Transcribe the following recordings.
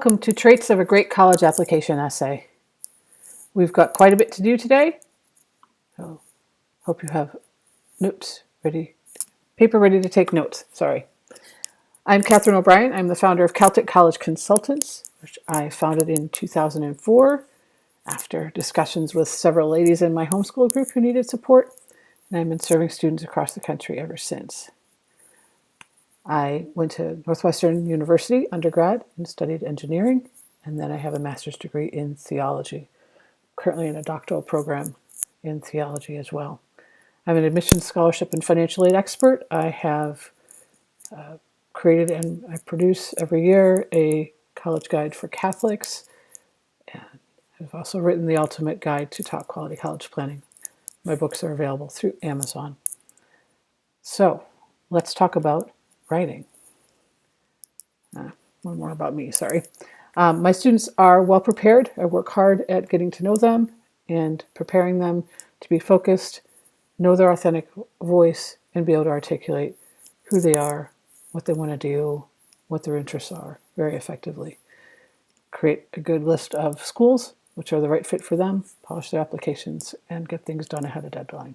Welcome to Traits of a Great College Application Essay. We've got quite a bit to do today, so hope you have notes ready, paper ready to take notes, sorry. I'm Katherine O'Brien. I'm the founder of Celtic College Consultants, which I founded in 2004 after discussions with several ladies in my homeschool group who needed support, and I've been serving students across the country ever since. I went to Northwestern University undergrad and studied engineering, and then I have a master's degree in theology, currently in a doctoral program in theology as well. I'm an admissions scholarship and financial aid expert. I have created and I produce every year a college guide for Catholics, and I've also written the ultimate guide to top quality college planning. My books are available through Amazon. So let's talk about writing. One more about me, sorry. My students are well prepared. I work hard at getting to know them and preparing them to be focused, know their authentic voice, and be able to articulate who they are, what they want to do, what their interests are very effectively. Create a good list of schools which are the right fit for them, polish their applications, and get things done ahead of deadline.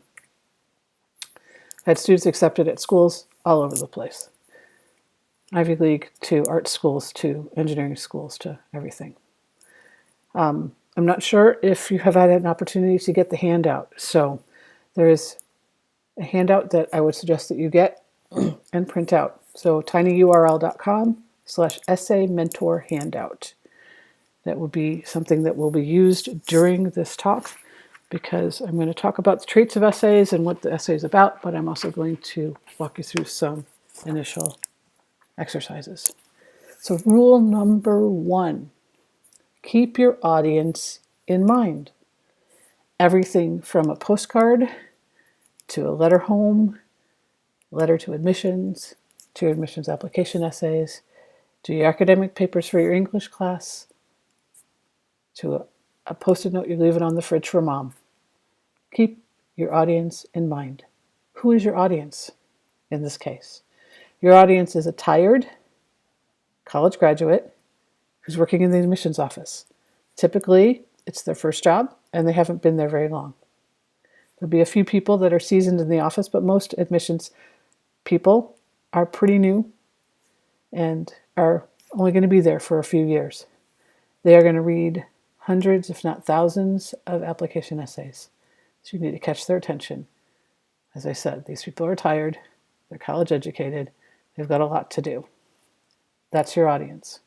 I had students accepted at schools all over the place. Ivy League to art schools to engineering schools to everything. I'm not sure if you have had an opportunity to get the handout. So there is a handout that I would suggest that you get and print out. So tinyurl.com/essay mentor handout. That will be something that will be used during this talk because I'm going to talk about the traits of essays and what the essay is about, but I'm also going to walk you through some initial exercises. So rule number 1, keep your audience in mind. Everything from a postcard to a letter home, letter to admissions, to your admissions application essays, to your academic papers for your English class, to a post-it note you're leaving on the fridge for mom. Keep your audience in mind. Who is your audience in this case? Your audience is a tired college graduate who's working in the admissions office. Typically, it's their first job and they haven't been there very long. There'll be a few people that are seasoned in the office, but most admissions people are pretty new and are only going to be there for a few years. They are going to read hundreds, if not thousands, of application essays. So you need to catch their attention. As I said, these people are tired, they're college educated, they've got a lot to do. That's your audience.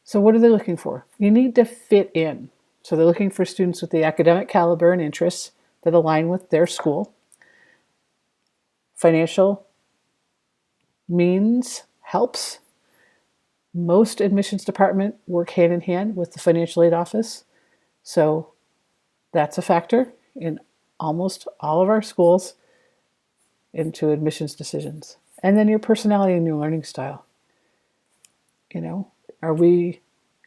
So what are they looking for? You need to fit in. So they're looking for students with the academic caliber and interests that align with their school. Financial means helps. Most admissions department work hand in hand with the financial aid office. So that's a factor in almost all of our schools into admissions decisions. And then your personality and your learning style. You know, are we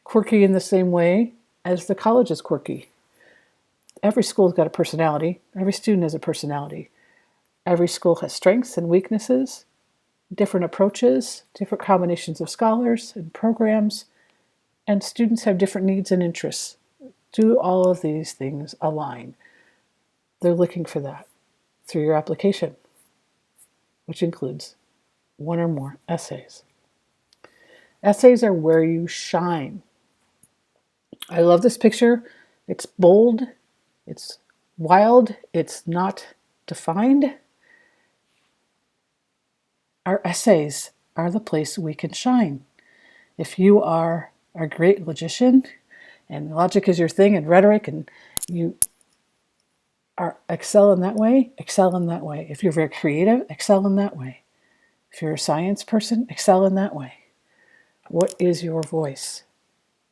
quirky in the same way as the college is quirky? Every school's got a personality. Every student has a personality. Every school has strengths and weaknesses, different approaches, different combinations of scholars and programs, and students have different needs and interests. Do all of these things align? They're looking for that through your application, which includes one or more essays. Essays are where you shine. I love this picture. It's bold, it's wild, it's not defined. Our essays are the place we can shine. If you are a great logician and logic is your thing and rhetoric and you excel in that way, excel in that way. If you're very creative, excel in that way. If you're a science person, excel in that way. What is your voice?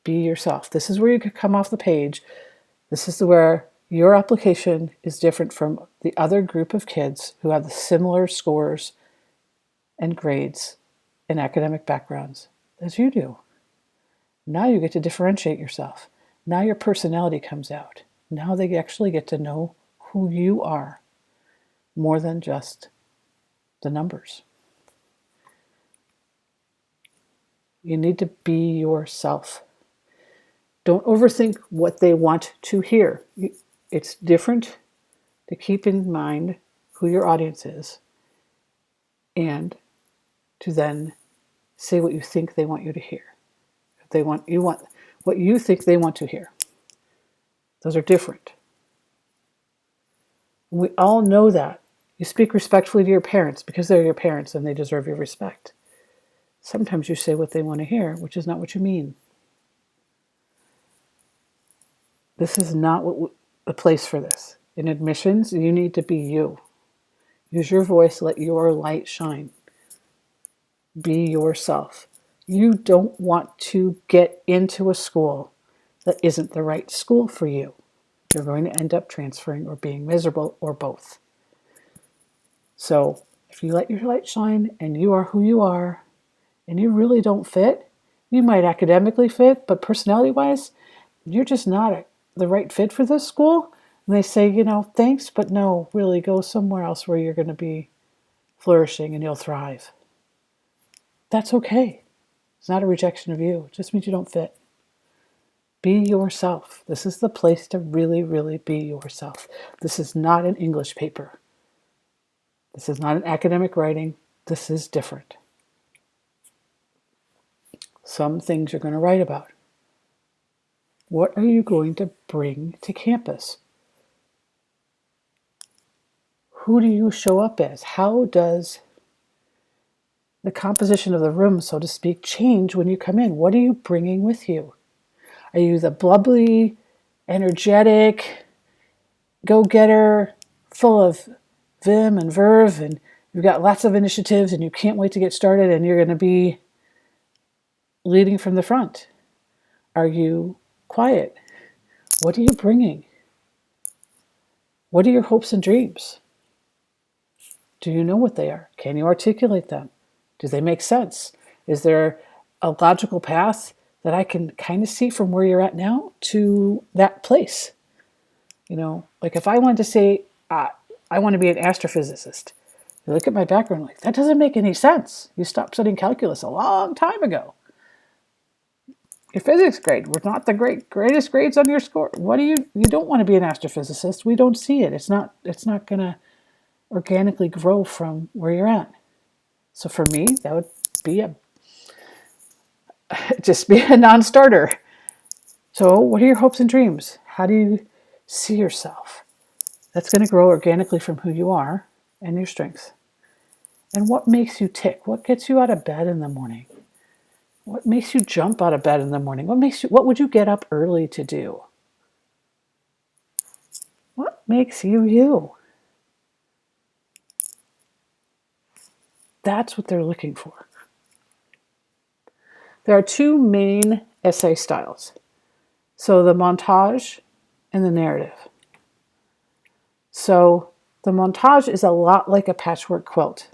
Be yourself. This is where you could come off the page. This is where your application is different from the other group of kids who have the similar scores and grades and academic backgrounds as you do. Now you get to differentiate yourself. Now your personality comes out. Now they actually get to know who you are more than just the numbers. You need to be yourself. Don't overthink what they want to hear. It's different to keep in mind who your audience is and to then say what you think they want you to hear. If you want what you think they want to hear. Those are different. We all know that. You speak respectfully to your parents because they're your parents and they deserve your respect. Sometimes you say what they want to hear, which is not what you mean. This is not the place for this. In admissions, you need to be you. Use your voice, let your light shine. Be yourself. You don't want to get into a school that isn't the right school for you. You're going to end up transferring or being miserable or both. So if you let your light shine and you are who you are and you really don't fit, you might academically fit, but personality-wise, you're just not the right fit for this school. And they say, thanks, but no, really go somewhere else where you're going to be flourishing and you'll thrive. That's okay. It's not a rejection of you. It just means you don't fit. Be yourself. This is the place to really, really be yourself. This is not an English paper. This is not an academic writing. This is different. Some things you're going to write about. What are you going to bring to campus? Who do you show up as? How does the composition of the room, so to speak, change when you come in? What are you bringing with you? Are you the bubbly, energetic, go-getter, full of vim and verve, and you've got lots of initiatives and you can't wait to get started and you're going to be leading from the front? Are you quiet? What are you bringing? What are your hopes and dreams? Do you know what they are? Can you articulate them? Do they make sense? Is there a logical path that I can kind of see from where you're at now to that place? Like if I wanted to say, I want to be an astrophysicist. You look at my background like, that doesn't make any sense. You stopped studying calculus a long time ago. Your physics grade were not the greatest grades on your score. You don't want to be an astrophysicist. We don't see it. It's not going to organically grow from where you're at. So for me, that would be just be a non-starter. So what are your hopes and dreams? How do you see yourself? That's going to grow organically from who you are and your strengths. And what makes you tick? What gets you out of bed in the morning? What makes you jump out of bed in the morning? What would you get up early to do? What makes you you? That's what they're looking for. There are two main essay styles. So the montage and the narrative. So the montage is a lot like a patchwork quilt.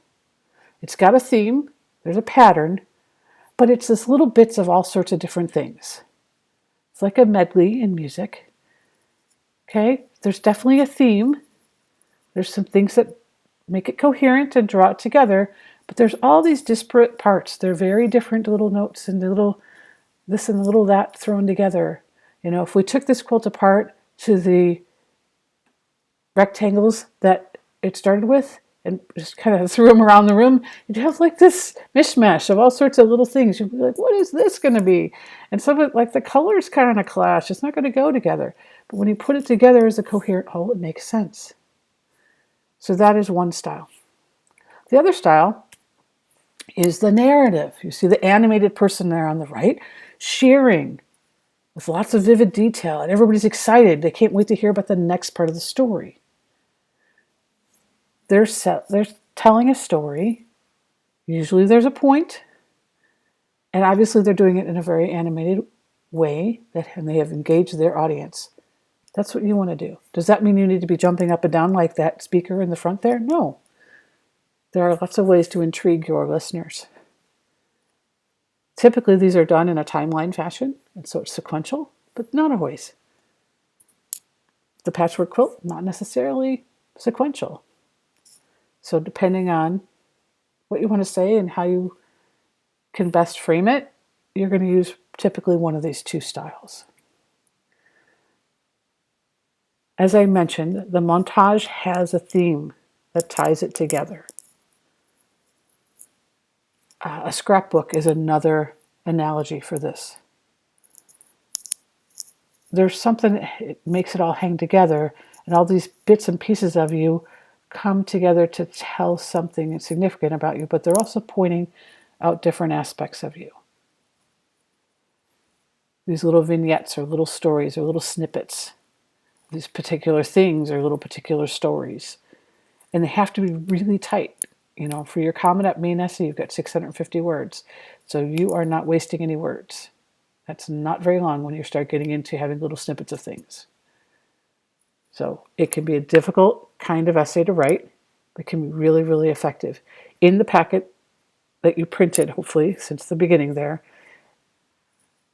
It's got a theme, there's a pattern, but it's just little bits of all sorts of different things. It's like a medley in music. Okay, there's definitely a theme. There's some things that make it coherent and draw it together, but there's all these disparate parts. They're very different little notes and the little this and the little that thrown together. If we took this quilt apart to the rectangles that it started with and just kind of threw them around the room, you'd have like this mishmash of all sorts of little things. You'd be like, what is this going to be? And some of it, like the colors kind of clash. It's not going to go together. But when you put it together as a coherent whole, it makes sense. So that is one style. The other style is the narrative. You see the animated person there on the right, sharing with lots of vivid detail, and everybody's excited. They can't wait to hear about the next part of the story. They're telling a story. Usually there's a point, and obviously they're doing it in a very animated way, and they have engaged their audience. That's what you want to do. Does that mean you need to be jumping up and down like that speaker in the front there? No. There are lots of ways to intrigue your listeners. Typically, these are done in a timeline fashion, and so it's sequential, but not always. The patchwork quilt, not necessarily sequential. So depending on what you want to say and how you can best frame it, you're going to use typically one of these two styles. As I mentioned, the montage has a theme that ties it together. A scrapbook is another analogy for this. There's something that makes it all hang together, and all these bits and pieces of you come together to tell something significant about you, but they're also pointing out different aspects of you. These little vignettes or little stories or little snippets. These particular things or little particular stories. And they have to be really tight. You know, for your Common App main essay, you've got 650 words. So you are not wasting any words. That's not very long when you start getting into having little snippets of things. So it can be a difficult kind of essay to write, but can be really, really effective. In the packet that you printed, hopefully, since the beginning there,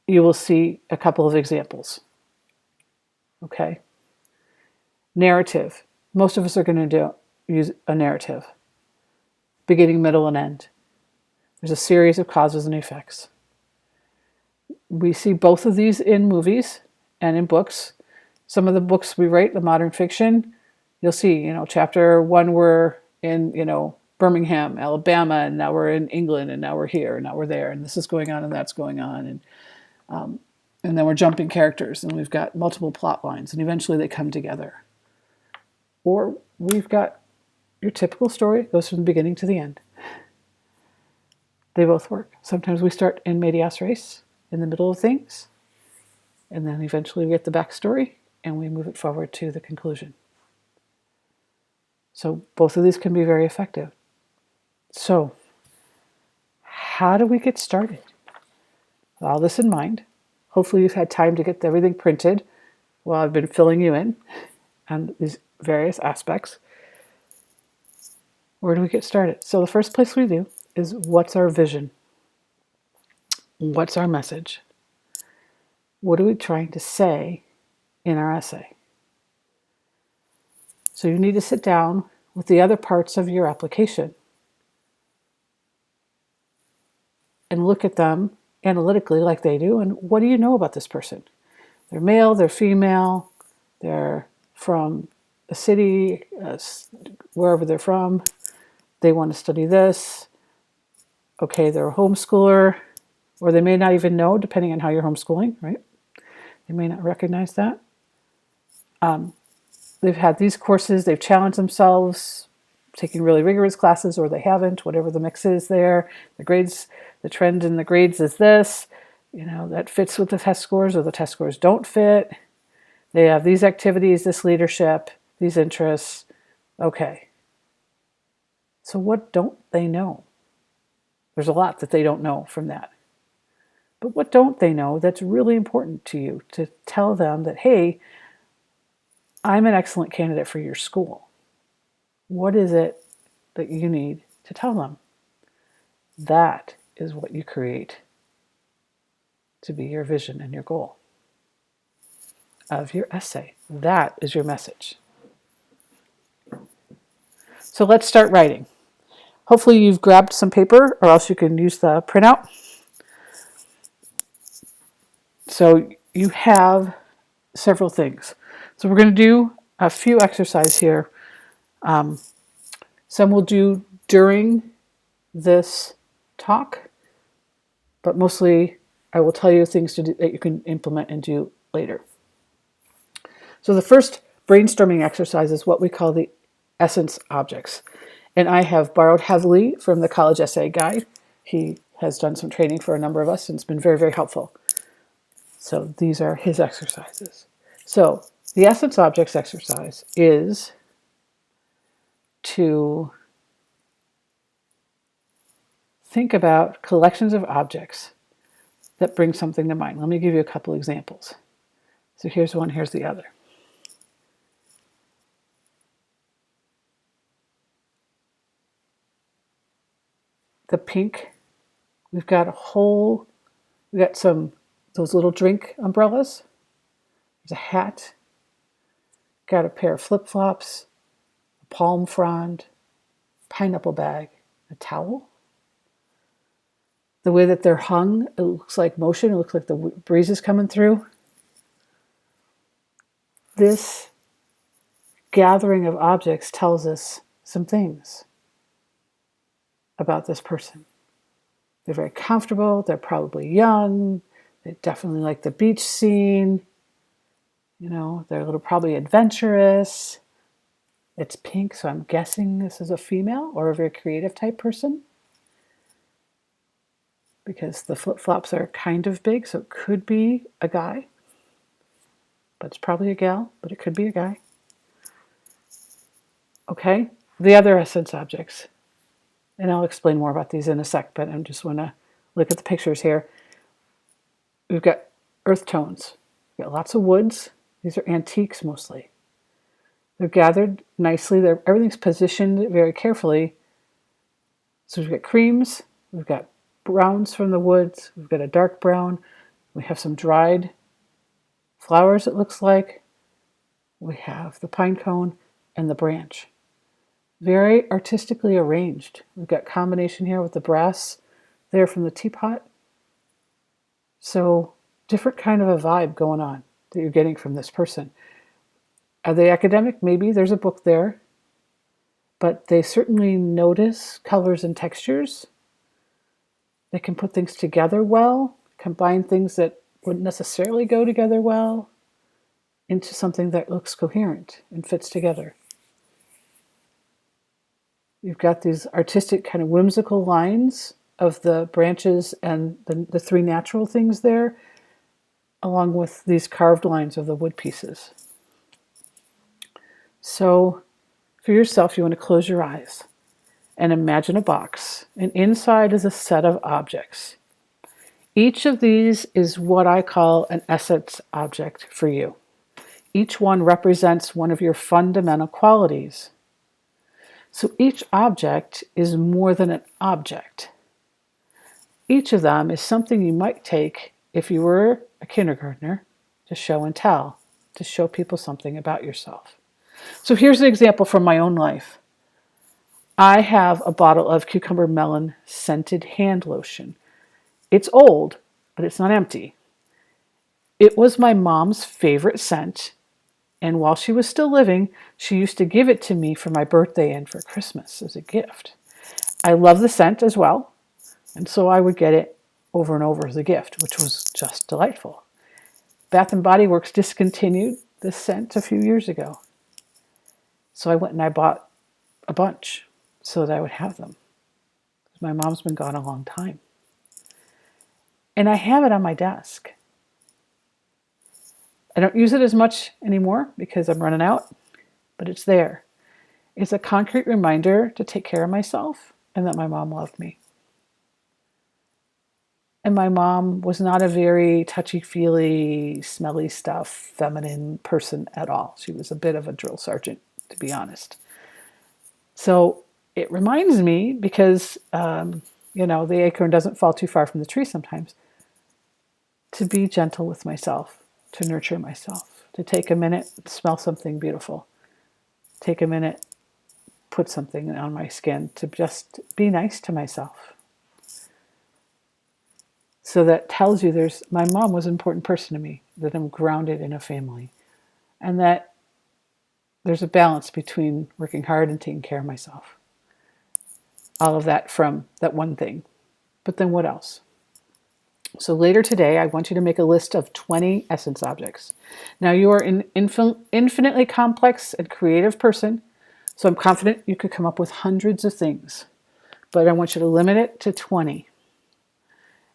you will see a couple of examples. Okay? Narrative. Most of us are going to use a narrative. Beginning, middle, and end. There's a series of causes and effects. We see both of these in movies and in books. Some of the books we write, the modern fiction, you'll see, chapter 1 we're in, Birmingham, Alabama, and now we're in England, and now we're here, and now we're there, and this is going on, and that's going on, and then we're jumping characters, and we've got multiple plot lines, and eventually they come together. Or we've got your typical story, goes from the beginning to the end. They both work. Sometimes we start in medias res, in the middle of things, and then eventually we get the backstory, and we move it forward to the conclusion. So both of these can be very effective. So how do we get started? With all this in mind, hopefully you've had time to get everything printed while I've been filling you in on these various aspects. Where do we get started? So the first place we do is, what's our vision? What's our message? What are we trying to say in our essay? So you need to sit down with the other parts of your application and look at them analytically like they do. And what do you know about this person? They're male, they're female, they're from a city, wherever they're from. They want to study this. Okay, they're a homeschooler, or they may not even know, depending on how you're homeschooling, right? They may not recognize that. They've had these courses, they've challenged themselves, taking really rigorous classes, or they haven't, whatever the mix is there. The grades, the trend in the grades is this, that fits with the test scores, or the test scores don't fit. They have these activities, this leadership, these interests. Okay. So what don't they know? There's a lot that they don't know from that. But what don't they know that's really important to you to tell them that, hey, I'm an excellent candidate for your school. What is it that you need to tell them? That is what you create to be your vision and your goal of your essay. That is your message. So let's start writing. Hopefully you've grabbed some paper, or else you can use the printout. So you have several things. So we're going to do a few exercises here. Some we'll do during this talk, but mostly I will tell you things to do that you can implement and do later. So the first brainstorming exercise is what we call the essence objects. And I have borrowed heavily from the College Essay Guide. He has done some training for a number of us, and it's been very, very helpful. So these are his exercises. So the essence objects exercise is to think about collections of objects that bring something to mind. Let me give you a couple examples. So here's one, here's the other. The pink, we've got those little drink umbrellas. There's a hat, got a pair of flip-flops, a palm frond, pineapple bag, a towel. The way that they're hung, it looks like motion. It looks like the breeze is coming through. This gathering of objects tells us some things about this person. They're very comfortable. They're probably young. They definitely like the beach scene. You know, they're a little probably adventurous. It's pink, so I'm guessing this is a female or a very creative type person, because the flip-flops are kind of big, so it could be a guy. But it's probably a gal, but it could be a guy. Okay, the other essence objects. And I'll explain more about these in a sec, but I just want to look at the pictures here. We've got earth tones. We've got lots of woods. These are antiques mostly. They're gathered nicely. Everything's positioned very carefully. So we've got creams. We've got browns from the woods. We've got a dark brown. We have some dried flowers, it looks like. We have the pine cone and the branch. Very artistically arranged. We've got combination here with the brass there from the teapot. So different kind of a vibe going on that you're getting from this person. Are they academic? Maybe. There's a book there. But they certainly notice colors and textures. They can put things together well, combine things that wouldn't necessarily go together well into something that looks coherent and fits together. You've got these artistic kind of whimsical lines of the branches and the three natural things there, along with these carved lines of the wood pieces. So for yourself, you want to close your eyes and imagine a box, and inside is a set of objects. Each of these is what I call an essence object for you. Each one represents one of your fundamental qualities. So each object is more than an object. Each of them is something you might take if you were a kindergartner to show and tell, to show people something about yourself. So here's an example from my own life. I have a bottle of cucumber melon scented hand lotion. It's old, but it's not empty. It was my mom's favorite scent, and while she was still living, she used to give it to me for my birthday and for Christmas as a gift. I love the scent as well, and so I would get it over and over as a gift, which was just delightful. Bath & Body Works discontinued this scent a few years ago. So I went and I bought a bunch so that I would have them. My mom's been gone a long time. And I have it on my desk. I don't use it as much anymore because I'm running out, but it's there. It's a concrete reminder to take care of myself and that my mom loved me. And my mom was not a very touchy-feely, smelly stuff, feminine person at all. She was a bit of a drill sergeant, to be honest. So it reminds me, because, the acorn doesn't fall too far from the tree sometimes, to be gentle with myself, to nurture myself, to take a minute, smell something beautiful, take a minute, put something on my skin, to just be nice to myself. So that tells you my mom was an important person to me, that I'm grounded in a family, and that there's a balance between working hard and taking care of myself. All of that from that one thing. But then what else? So later today, I want you to make a list of 20 essence objects. Now, you are an infinitely complex and creative person, so I'm confident you could come up with hundreds of things. But I want you to limit it to 20.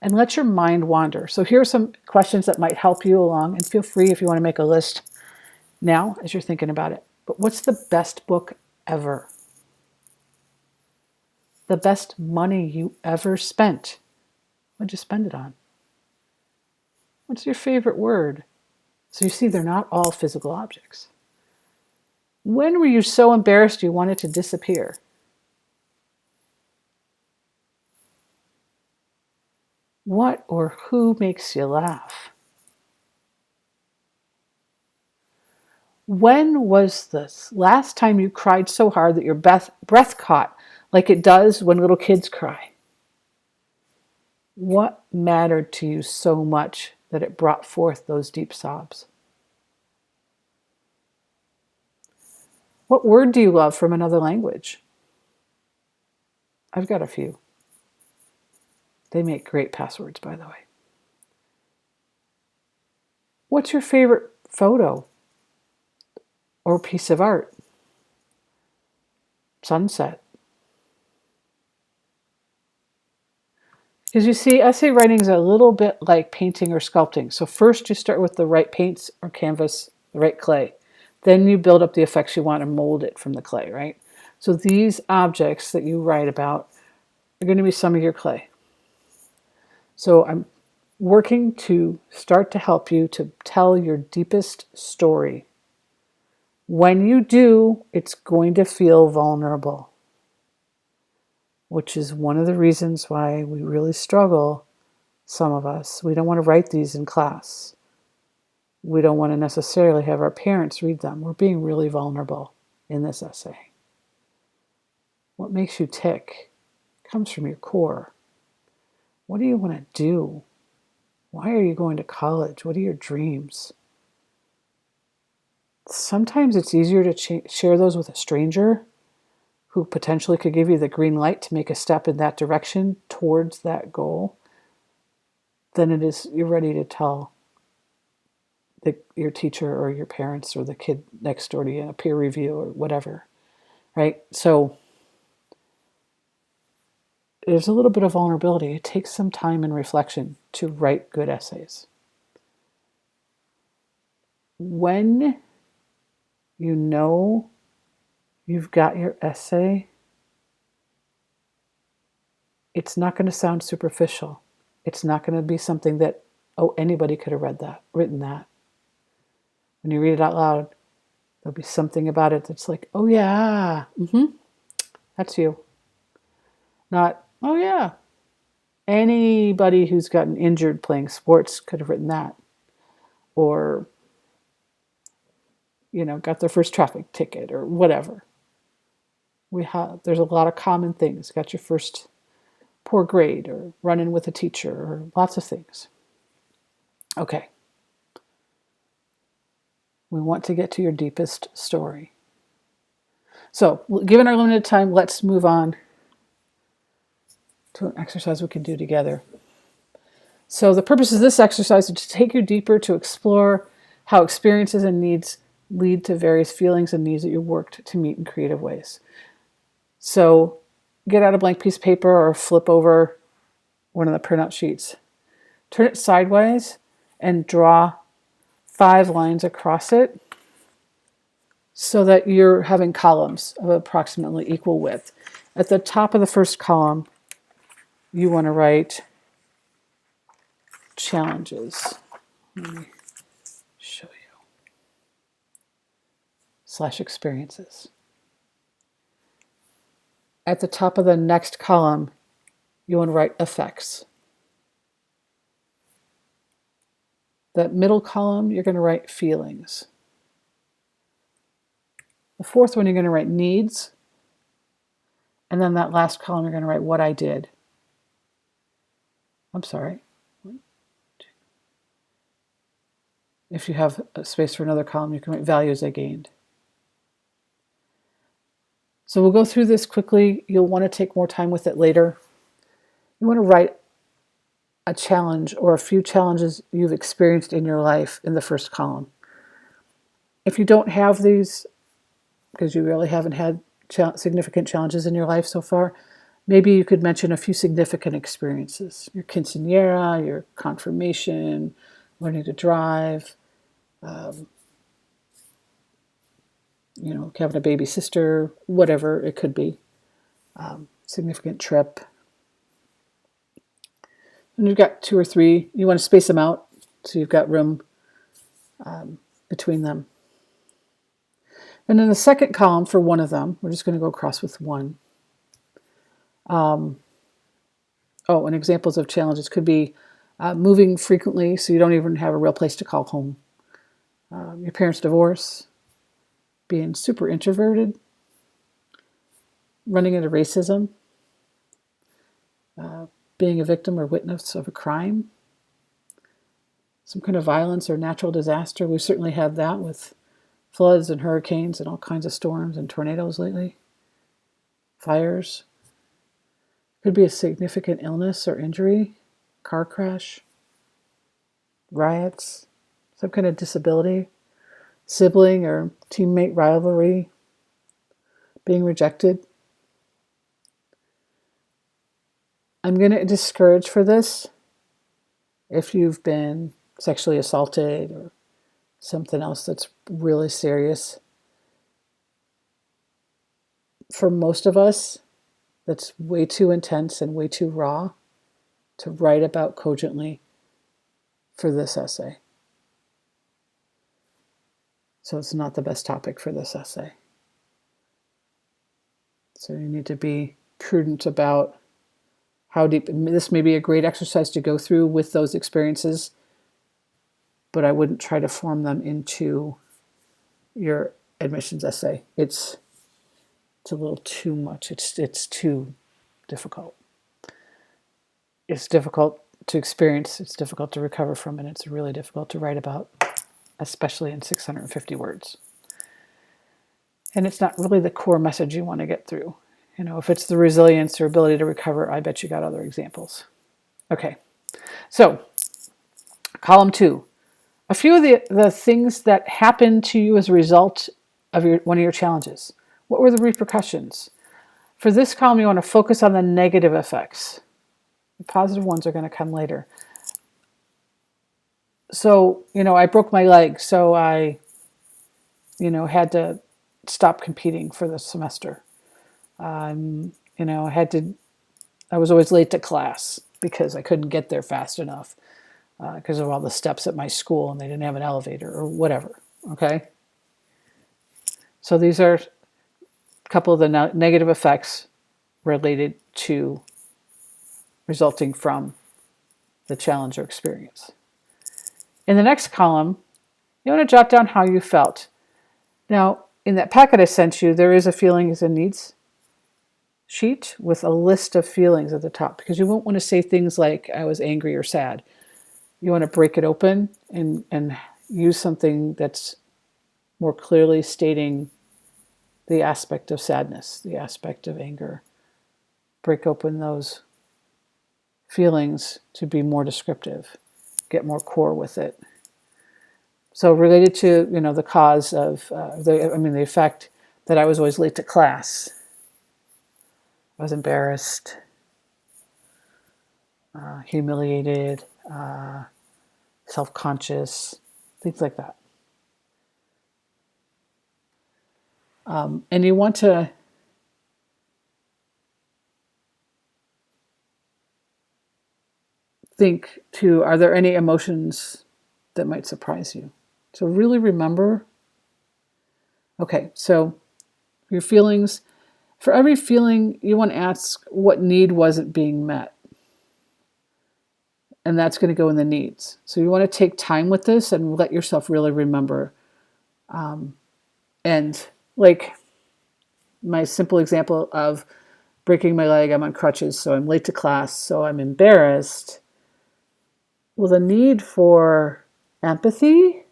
And let your mind wander. So here are some questions that might help you along, and feel free if you want to make a list now as you're thinking about it. But what's the best book ever? The best money you ever spent? What'd you spend it on? What's your favorite word? So you see, they're not all physical objects. When were you so embarrassed you wanted to disappear? What or who makes you laugh? When was this last time you cried so hard that your breath caught, like it does when little kids cry? What mattered to you so much that it brought forth those deep sobs? What word do you love from another language? I've got a few. They make great passwords, by the way. What's your favorite photo or piece of art? Sunset. Because you see, essay writing is a little bit like painting or sculpting. So first you start with the right paints or canvas, the right clay. Then you build up the effects you want and mold it from the clay, right? So these objects that you write about are going to be some of your clay. So I'm working to start to help you to tell your deepest story. When you do, it's going to feel vulnerable, which is one of the reasons why we really struggle. Some of us, we don't want to write these in class. We don't want to necessarily have our parents read them. We're being really vulnerable in this essay. What makes you tick comes from your core. What do you want to do? Why are you going to college? What are your dreams? Sometimes it's easier to share those with a stranger who potentially could give you the green light to make a step in that direction towards that goal than it is you're ready to tell your teacher or your parents or the kid next door to you in a peer review or whatever, right? So there's a little bit of vulnerability. It takes some time and reflection to write good essays. When you know you've got your essay, it's not going to sound superficial. It's not going to be something that, oh, anybody could have written that. When you read it out loud, there'll be something about it that's like, oh yeah, that's you. Not, oh yeah, anybody who's gotten injured playing sports could have written that. Or, got their first traffic ticket or whatever. There's a lot of common things. Got your first poor grade or run-in with a teacher or lots of things. Okay. We want to get to your deepest story. So, given our limited time, let's move on to an exercise we can do together. So the purpose of this exercise is to take you deeper to explore how experiences and needs lead to various feelings and needs that you worked to meet in creative ways. So get out a blank piece of paper or flip over one of the printout sheets. Turn it sideways and draw 5 lines across it so that you're having columns of approximately equal width. At the top of the first column, you want to write challenges. Let me show you. / experiences. At the top of the next column, you want to write effects. That middle column, you're going to write feelings. The fourth one, you're going to write needs. And then that last column, you're going to write what I did. I'm sorry. If you have a space for another column, you can write values I gained. So we'll go through this quickly. You'll want to take more time with it later. You want to write a challenge or a few challenges you've experienced in your life in the first column. If you don't have these, because you really haven't had significant challenges in your life so far, maybe you could mention a few significant experiences. Your quinceañera, your confirmation, learning to drive, having a baby sister, whatever it could be. Significant trip. And you've got 2 or 3. You want to space them out so you've got room between them. And in the second column for one of them, we're just going to go across with 1. And examples of challenges could be moving frequently so you don't even have a real place to call home. Your parents' divorce, being super introverted, running into racism, being a victim or witness of a crime, some kind of violence or natural disaster. We certainly have that with floods and hurricanes and all kinds of storms and tornadoes lately. Fires. Could be a significant illness or injury, car crash, riots, some kind of disability, sibling or teammate rivalry, being rejected. I'm going to discourage for this if you've been sexually assaulted or something else that's really serious. For most of us, that's way too intense and way too raw to write about cogently for this essay. So it's not the best topic for this essay. So you need to be prudent about how deep. This may be a great exercise to go through with those experiences, but I wouldn't try to form them into your admissions essay. It's a little too much. It's too difficult. It's difficult to experience. It's difficult to recover from, and it's really difficult to write about, especially in 650 words. And it's not really the core message you want to get through. You know, if it's the resilience or ability to recover, I bet you got other examples. Okay, so column 2. A few of the things that happened to you as a result of one of your challenges. What were the repercussions? For this column, you want to focus on the negative effects. The positive ones are going to come later. So, I broke my leg, so I, had to stop competing for the semester. I was always late to class because I couldn't get there fast enough because of all the steps at my school and they didn't have an elevator or whatever, okay? So these are a couple of the negative effects related to resulting from the challenge or experience. In the next column, you want to jot down how you felt. Now, in that packet I sent you, there is a feelings and needs sheet with a list of feelings at the top because you won't want to say things like, I was angry or sad. You want to break it open and use something that's more clearly stating the aspect of sadness, the aspect of anger. Break open those feelings to be more descriptive, get more core with it. So related to, the cause of, the effect that I was always late to class. I was embarrassed, humiliated, self-conscious, things like that. And you want to think too, are there any emotions that might surprise you? So really remember. Okay, so your feelings, for every feeling, you want to ask what need wasn't being met. And that's going to go in the needs. So you want to take time with this and let yourself really remember. And like my simple example of breaking my leg, I'm on crutches, so I'm late to class, so I'm embarrassed. Well, the need for empathy,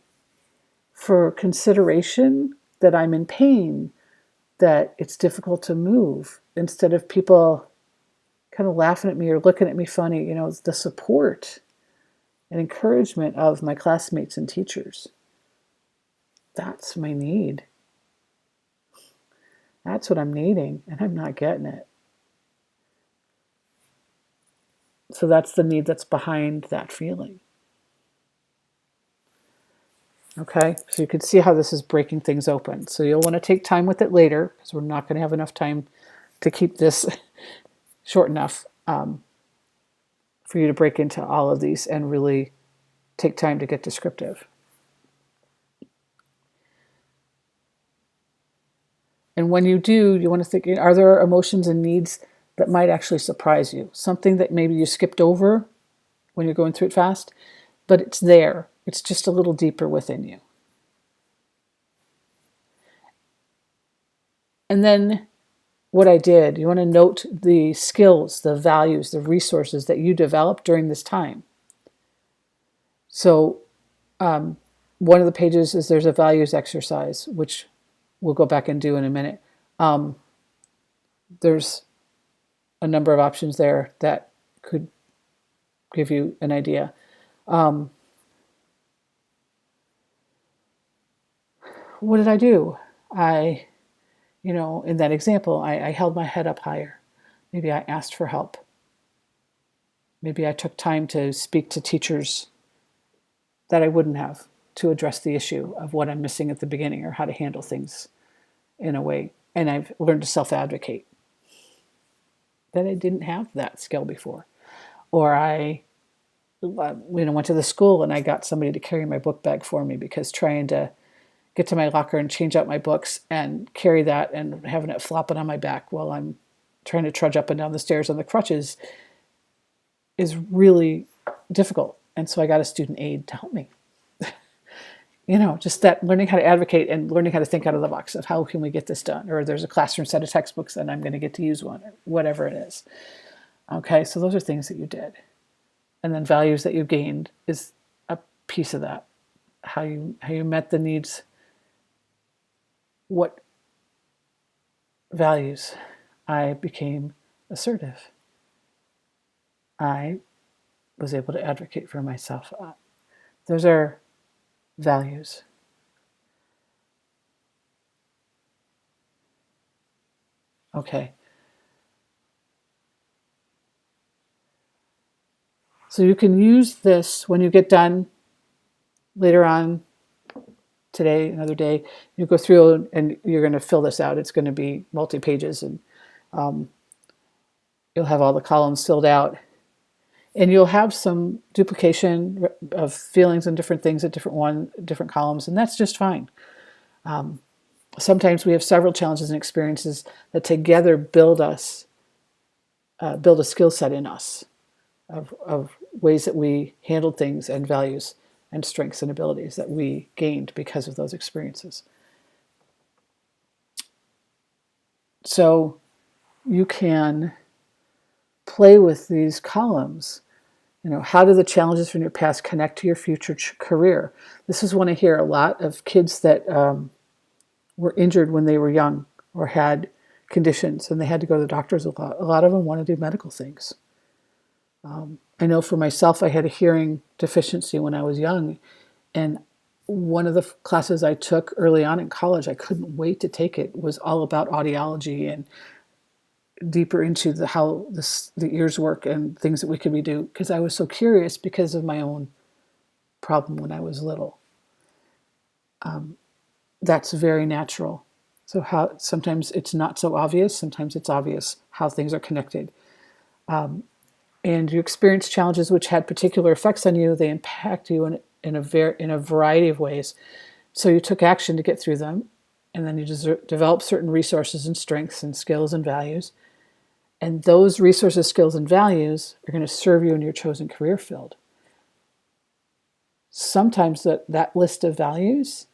for consideration that I'm in pain, that it's difficult to move, instead of people kind of laughing at me or looking at me funny, the support and encouragement of my classmates and teachers. That's my need. That's what I'm needing, and I'm not getting it. So that's the need that's behind that feeling. Okay, so you can see how this is breaking things open. So you'll want to take time with it later because we're not going to have enough time to keep this short enough for you to break into all of these and really take time to get descriptive. And when you do, you want to think, are there emotions and needs that might actually surprise you? Something that maybe you skipped over when you're going through it fast, but it's there. It's just a little deeper within you. And then what I did. You want to note the skills, the values, the resources that you developed during this time. So one of the pages is there's a values exercise, which we'll go back and do in a minute. There's a number of options there that could give you an idea. What did I do? In that example, I held my head up higher. Maybe I asked for help. Maybe I took time to speak to teachers that I wouldn't have to address the issue of what I'm missing at the beginning or how to handle things in a way. And I've learned to self-advocate that I didn't have that skill before. Or I went to the school and I got somebody to carry my book bag for me, because trying to get to my locker and change out my books and carry that and having it flopping on my back while I'm trying to trudge up and down the stairs on the crutches is really difficult. And so I got a student aide to help me. Just that learning how to advocate and learning how to think out of the box of how can we get this done? Or there's a classroom set of textbooks and I'm going to get to use one, or whatever it is. Okay, so those are things that you did. And then values that you gained is a piece of that. How you met the needs. What values? I became assertive. I was able to advocate for myself. Those are values. Okay. So you can use this when you get done later on today, another day. You go through and you're going to fill this out. It's going to be multi-pages, and you'll have all the columns filled out. And you'll have some duplication of feelings and different things at different columns, and that's just fine. Sometimes we have several challenges and experiences that together build a skill set in us of ways that we handled things, and values and strengths and abilities that we gained because of those experiences. So you can play with these columns. How do the challenges from your past connect to your future career? This is one I hear a lot of kids that were injured when they were young or had conditions and they had to go to the doctors a lot. A lot of them want to do medical things. I know for myself, I had a hearing deficiency when I was young, and one of the classes I took early on in college, I couldn't wait to take it, was all about audiology and deeper into how the ears work and things that we could do, because I was so curious because of my own problem when I was little. That's very natural. So how sometimes it's not so obvious, sometimes it's obvious how things are connected. And you experience challenges which had particular effects on you. They impact you in a variety of ways. So you took action to get through them, and then you develop certain resources and strengths and skills and values. And those resources, skills, and values are going to serve you in your chosen career field. Sometimes that list of values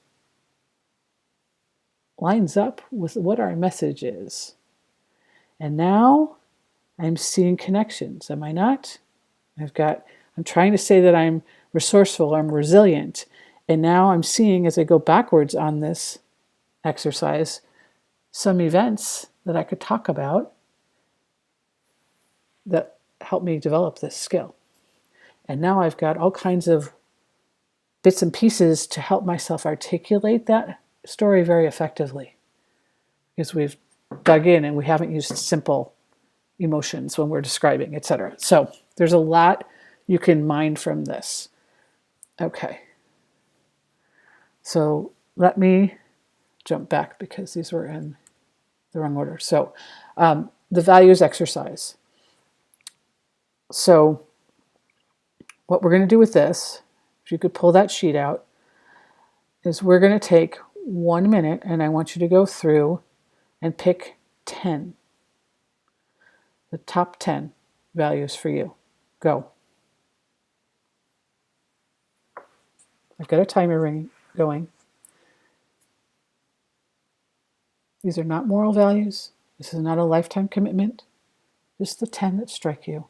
lines up with what our message is. And now I'm seeing connections, am I not? I'm trying to say that I'm resourceful, I'm resilient. And now I'm seeing, as I go backwards on this exercise, some events that I could talk about that help me develop this skill. And now I've got all kinds of bits and pieces to help myself articulate that story very effectively, because we've dug in and we haven't used simple emotions when we're describing, etc. So there's a lot you can mine from this. Okay. So let me jump back because these were in the wrong order. So the values exercise. So what we're going to do with this, if you could pull that sheet out, is we're going to take 1 minute and I want you to go through and pick 10. The top 10 values for you. Go. I've got a timer going. These are not moral values. This is not a lifetime commitment, just the 10 that strike you.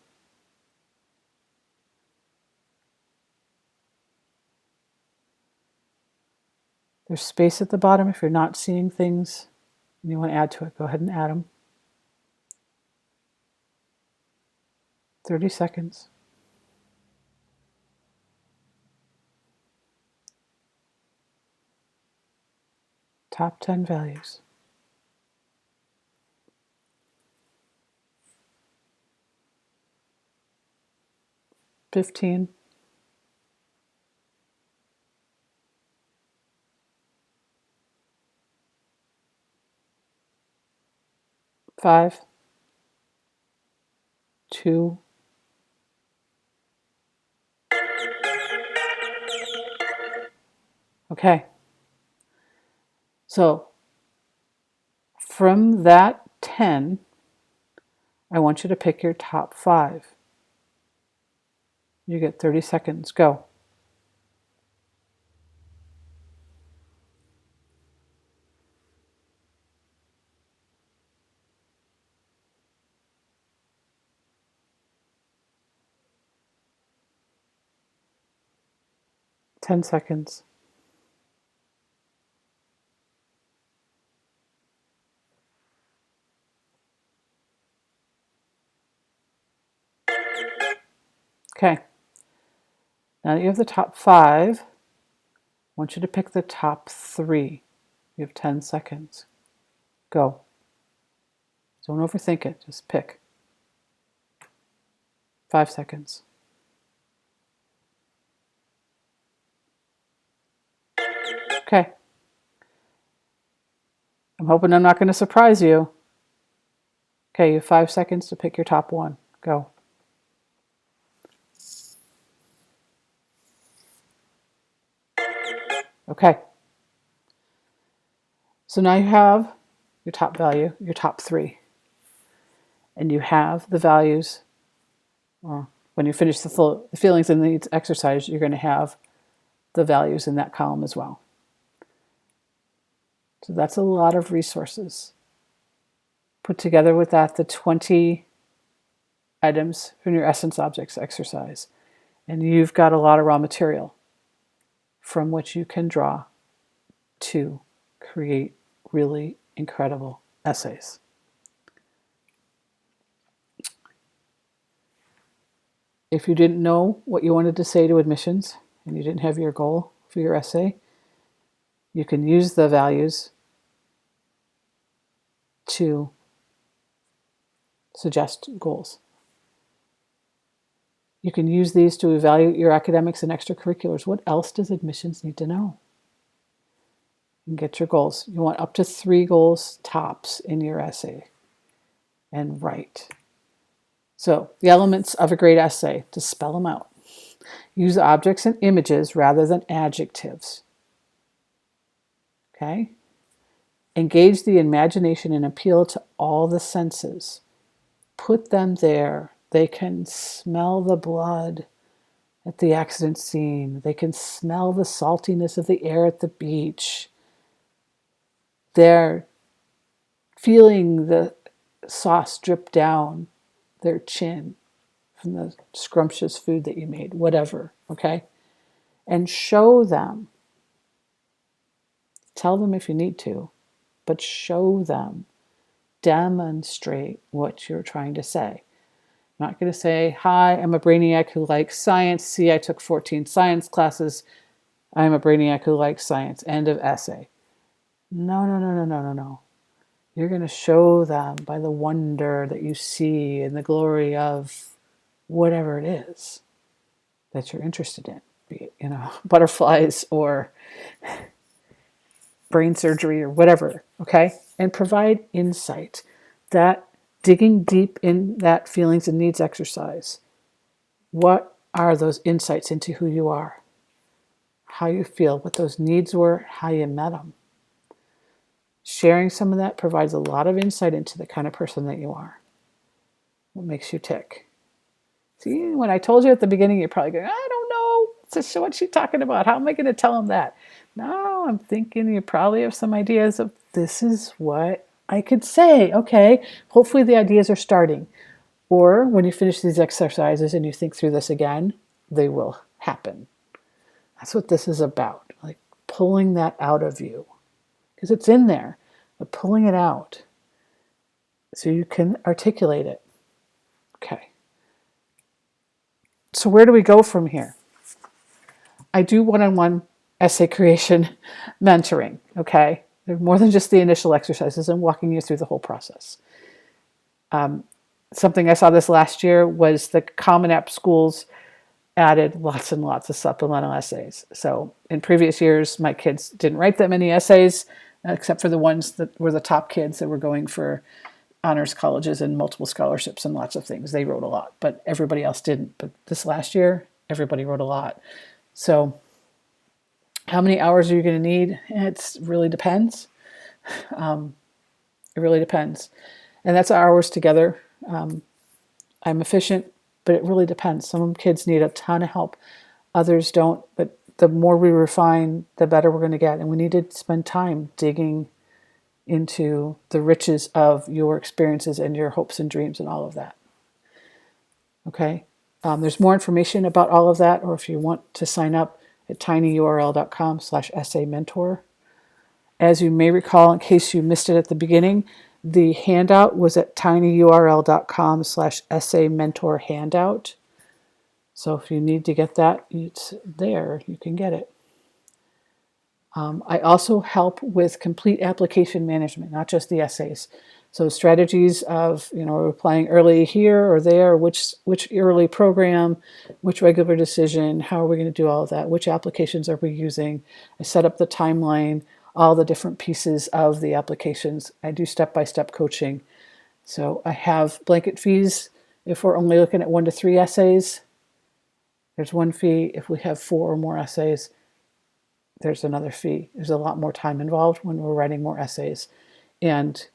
There's space at the bottom if you're not seeing things and you want to add to it. Go ahead and add them. 30 seconds. Top 10 values. $15. 5. 2. Okay. So from that 10, I want you to pick your top 5. You get 30 seconds. Go. Ten seconds. Okay. Now that you have the top 5, I want you to pick the top 3. You have 10 seconds. Go. Don't overthink it. Just pick. 5 seconds. Okay. I'm hoping I'm not going to surprise you. Okay, you have 5 seconds to pick your top 1. Go. Okay. So now you have your top value, your top 3. And you have the values, or when you finish the feelings and needs exercise, you're going to have the values in that column as well. So that's a lot of resources. Put together with that the 20 items from your essence objects exercise. And you've got a lot of raw material from which you can draw to create really incredible essays. If you didn't know what you wanted to say to admissions and you didn't have your goal for your essay, you can use the values to suggest goals. You can use these to evaluate your academics and extracurriculars. What else does admissions need to know? And get your goals. You want up to 3 goals tops in your essay. And write. So, the elements of a great essay, to spell them out. Use objects and images rather than adjectives. Okay? Engage the imagination and appeal to all the senses. Put them there. They can smell the blood at the accident scene. They can smell the saltiness of the air at the beach. They're feeling the sauce drip down their chin from the scrumptious food that you made, whatever, okay? And show them. Tell them if you need to, but show them. Demonstrate what you're trying to say. I'm not going to say, hi, I'm a brainiac who likes science. See, I took 14 science classes. I'm a brainiac who likes science. End of essay. No. You're going to show them by the wonder that you see and the glory of whatever it is that you're interested in, be it, butterflies or brain surgery or whatever, okay? And provide insight. That digging deep in that feelings and needs exercise. What are those insights into who you are? How you feel, what those needs were, how you met them. Sharing some of that provides a lot of insight into the kind of person that you are. What makes you tick. See, when I told you at the beginning, you're probably going, I don't know. So what's she talking about? How am I going to tell him that? No, I'm thinking you probably have some ideas of this is what I could say, okay, hopefully the ideas are starting. Or when you finish these exercises and you think through this again, they will happen. That's what this is about, like pulling that out of you. Because it's in there, but pulling it out so you can articulate it. Okay. So where do we go from here? I do one-on-one essay creation mentoring, okay? They're more than just the initial exercises. I'm walking you through the whole process. Something I saw this last year was the Common App schools added lots and lots of supplemental essays. So in previous years, my kids didn't write that many essays, except for the ones that were the top kids that were going for honors colleges and multiple scholarships and lots of things. They wrote a lot, but everybody else didn't. But this last year, everybody wrote a lot. So how many hours are you going to need? It really depends. It really depends. And that's hours together. I'm efficient, but it really depends. Some kids need a ton of help. Others don't. But the more we refine, the better we're going to get. And we need to spend time digging into the riches of your experiences and your hopes and dreams and all of that. Okay? There's more information about all of that, or if you want to sign up at tinyurl.com/essaymentor. As you may recall, in case you missed it at the beginning, the handout was at tinyurl.com/essaymentor handout. So if you need to get that, it's there. You can get it. I also help with complete application management, not just the essays. So strategies of, we're applying early here or there, which early program, which regular decision, how are we going to do all of that, which applications are we using. I set up the timeline, all the different pieces of the applications. I do step-by-step coaching. So I have blanket fees if we're only looking at 1 to 3 essays. There's one fee. If we have 4 or more essays, there's another fee. There's a lot more time involved when we're writing more essays. And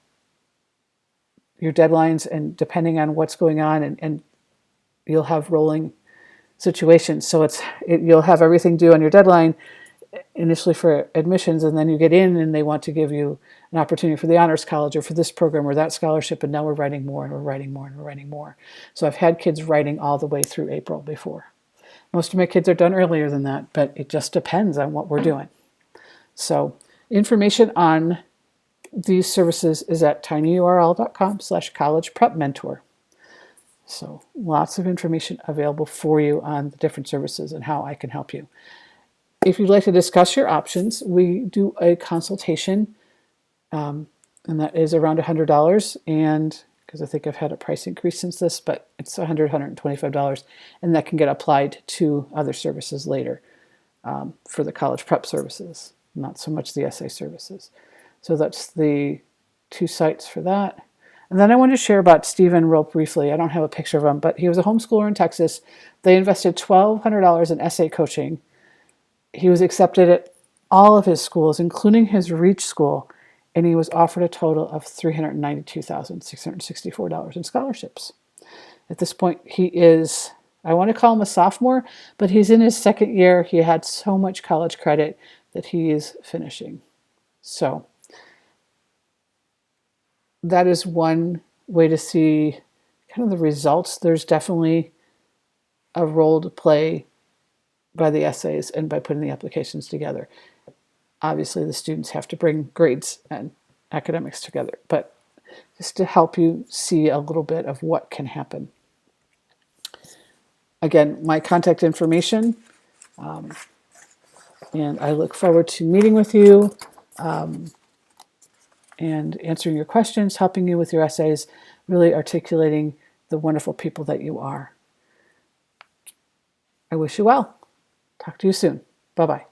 your deadlines, and depending on what's going on, and you'll have rolling situations. So you'll have everything due on your deadline initially for admissions, and then you get in and they want to give you an opportunity for the honors college or for this program or that scholarship, and now we're writing more and we're writing more and we're writing more. So I've had kids writing all the way through April before. Most of my kids are done earlier than that, but it just depends on what we're doing. So information on these services is at tinyurl.com/collegeprepmentor. So lots of information available for you on the different services and how I can help you. If you'd like to discuss your options, we do a consultation, and that is around $100. And because I think I've had a price increase since this, but it's $125, and that can get applied to other services later for the college prep services, not so much the essay services. So that's the 2 sites for that. And then I wanted to share about Stephen real briefly. I don't have a picture of him, but he was a homeschooler in Texas. They invested $1,200 in essay coaching. He was accepted at all of his schools, including his Reach school, and he was offered a total of $392,664 in scholarships. At this point, he is, I want to call him a sophomore, but he's in his 2nd year. He had so much college credit that he is finishing. So that is one way to see kind of the results. There's definitely a role to play by the essays and by putting the applications together. Obviously, the students have to bring grades and academics together, but just to help you see a little bit of what can happen. Again, my contact information, and I look forward to meeting with you and answering your questions, helping you with your essays, really articulating the wonderful people that you are. I wish you well. Talk to you soon. Bye-bye.